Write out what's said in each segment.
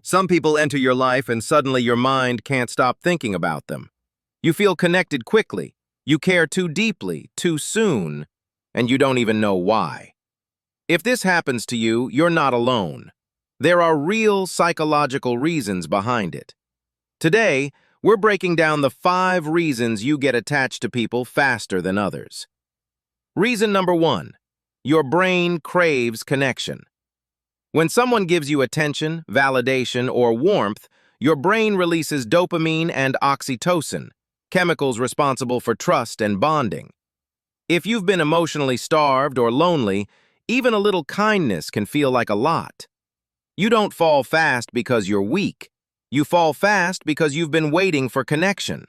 Some people enter your life and suddenly your mind can't stop thinking about them. You feel connected quickly, you care too deeply, too soon, and you don't even know why. If this happens to you, you're not alone. There are real psychological reasons behind it. Today, we're breaking down the 5 reasons you get attached to people faster than others. Reason number 1, your brain craves connection. When someone gives you attention, validation, or warmth, your brain releases dopamine and oxytocin, chemicals responsible for trust and bonding. If you've been emotionally starved or lonely, even a little kindness can feel like a lot. You don't fall fast because you're weak. You fall fast because you've been waiting for connection.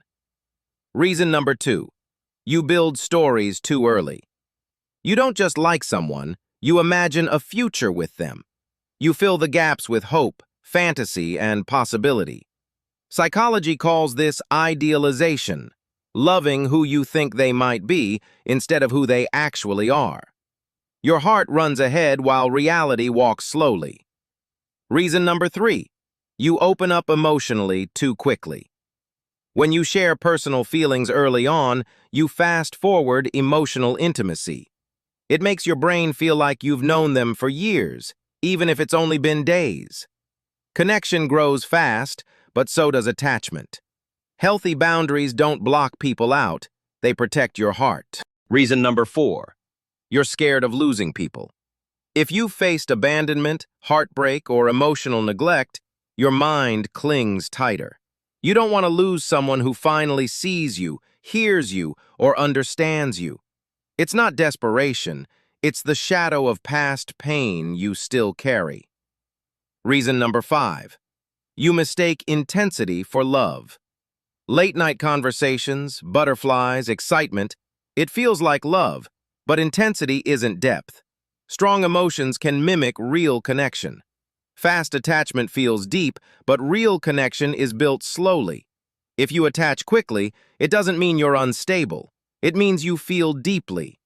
Reason number 2, you build stories too early. You don't just like someone, you imagine a future with them. You fill the gaps with hope, fantasy, and possibility. Psychology calls this idealization, loving who you think they might be instead of who they actually are. Your heart runs ahead while reality walks slowly. Reason number 3, you open up emotionally too quickly. When you share personal feelings early on, you fast forward emotional intimacy. It makes your brain feel like you've known them for years, even if it's only been days. Connection grows fast, but so does attachment. Healthy boundaries don't block people out, they protect your heart. Reason number 4, you're scared of losing people. If you've faced abandonment, heartbreak, or emotional neglect, your mind clings tighter. You don't want to lose someone who finally sees you, hears you, or understands you. It's not desperation, it's the shadow of past pain you still carry. Reason number 5, you mistake intensity for love. Late-night conversations, butterflies, excitement, it feels like love, but intensity isn't depth. Strong emotions can mimic real connection. Fast attachment feels deep, but real connection is built slowly. If you attach quickly, it doesn't mean you're unstable. It means you feel deeply.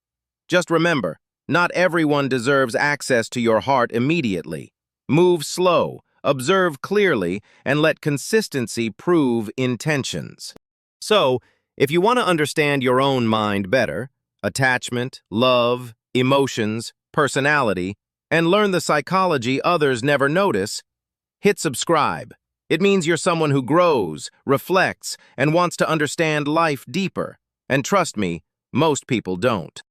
Just remember, not everyone deserves access to your heart immediately. Move slow, observe clearly, and let consistency prove intentions. So, if you want to understand your own mind better, attachment, love, emotions, personality, and learn the psychology others never notice, hit subscribe. It means you're someone who grows, reflects, and wants to understand life deeper. And trust me, most people don't.